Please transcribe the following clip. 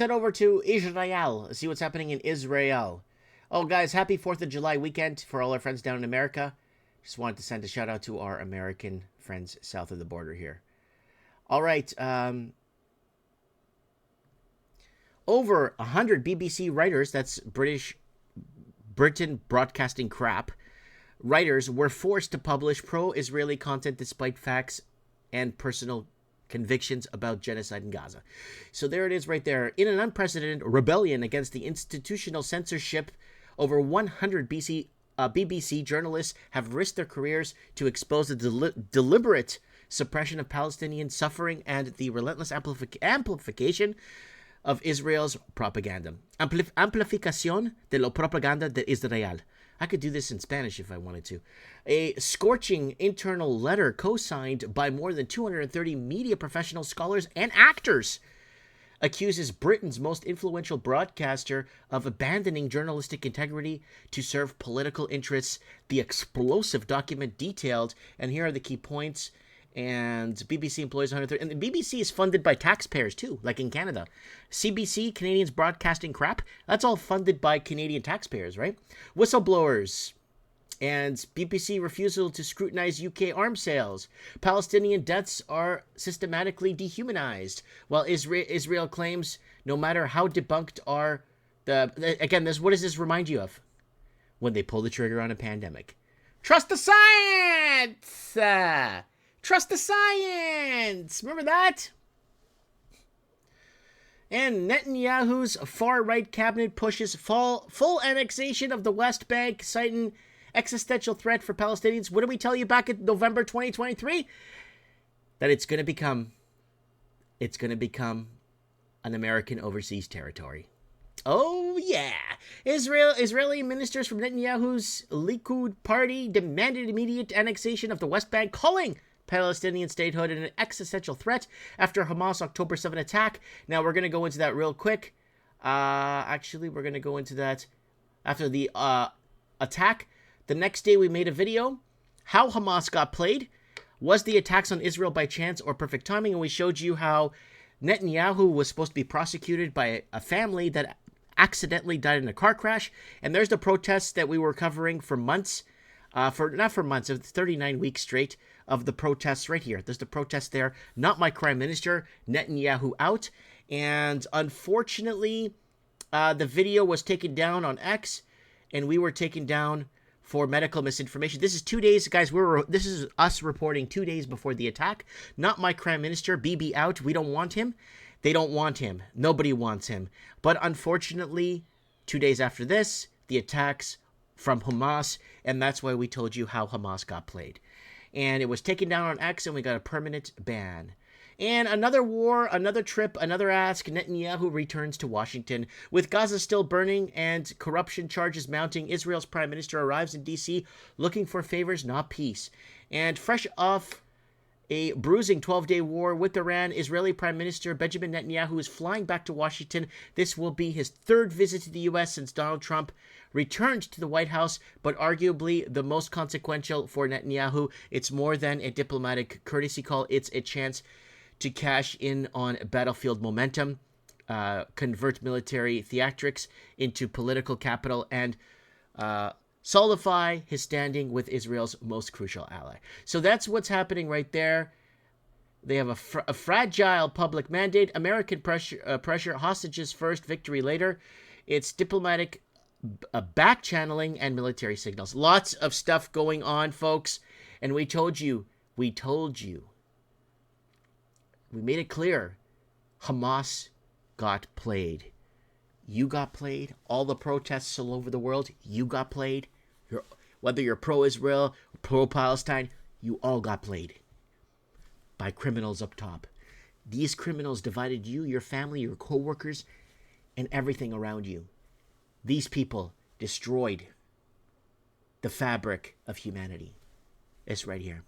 Head over to Israel, see what's happening in Israel. Oh, guys, happy 4th of July weekend for all our friends down in America. Just wanted to send a shout out to our American friends south of the border here. All right. Over 100 BBC writers, that's Britain broadcasting crap, writers were forced to publish pro-Israeli content despite facts and personal convictions about genocide in Gaza. So there it is right there. In an unprecedented rebellion against the institutional censorship, over 100 BBC journalists have risked their careers to expose the deliberate suppression of Palestinian suffering and the relentless amplification of Israel's propaganda. Amplificación de la propaganda de Israel. I could do this in Spanish if I wanted to. A scorching internal letter co-signed by more than 230 media professionals, scholars, and actors accuses Britain's most influential broadcaster of abandoning journalistic integrity to serve political interests. The explosive document detailed, and here are the key points. And BBC employs 130, and the BBC is funded by taxpayers too, like in Canada. CBC, Canadians Broadcasting Crap, that's all funded by Canadian taxpayers, right? Whistleblowers, and BBC refusal to scrutinize UK arms sales. Palestinian deaths are systematically dehumanized, while Israel claims no matter how debunked are again, what does this remind you of? When they pull the trigger on a pandemic. Trust the science! Trust the science! Remember that? And Netanyahu's far-right cabinet pushes full annexation of the West Bank, citing existential threat for Palestinians. What did we tell you back in November 2023? That it's going to become an American overseas territory. Oh, yeah. Israeli ministers from Netanyahu's Likud party demanded immediate annexation of the West Bank, calling Palestinian statehood an existential threat after Hamas October 7 attack. Now, we're going to go into that real quick. Actually, we're going to go into that after the attack. The next day, we made a video. How Hamas got played. Was the attacks on Israel by chance or perfect timing? And we showed you how Netanyahu was supposed to be prosecuted by a family that accidentally died in a car crash. And there's the protests that we were covering for months. Not for months, 39 weeks straight of the protests right here. There's the protest there. Not my prime minister, Netanyahu out. And unfortunately, the video was taken down on X, and we were taken down for medical misinformation. This is 2 days, guys. This is us reporting 2 days before the attack. Not my prime minister, Bibi out. We don't want him. They don't want him. Nobody wants him. But unfortunately, 2 days after this, the attacks from Hamas, and that's why we told you how Hamas got played. And it was taken down on X, and we got a permanent ban. And another war, another trip, another ask. Netanyahu returns to Washington. With Gaza still burning and corruption charges mounting, Israel's prime minister arrives in D.C. looking for favors, not peace. And fresh off a bruising 12-day war with Iran, Israeli Prime Minister Benjamin Netanyahu is flying back to Washington. This will be his third visit to the U.S. since Donald Trump returned to the White House, but arguably the most consequential for Netanyahu. It's more than a diplomatic courtesy call. It's a chance to cash in on battlefield momentum, convert military theatrics into political capital, and solidify his standing with Israel's most crucial ally. So that's what's happening right there. They have a fragile public mandate, American pressure, hostages first, victory later. It's diplomatic back-channeling and military signals. Lots of stuff going on, folks. And we told you. We made it clear. Hamas got played. You got played. All the protests all over the world, you got played. Whether you're pro-Israel, pro-Palestine, you all got played by criminals up top. These criminals divided you, your family, your co-workers, and everything around you. These people destroyed the fabric of humanity. It's right here.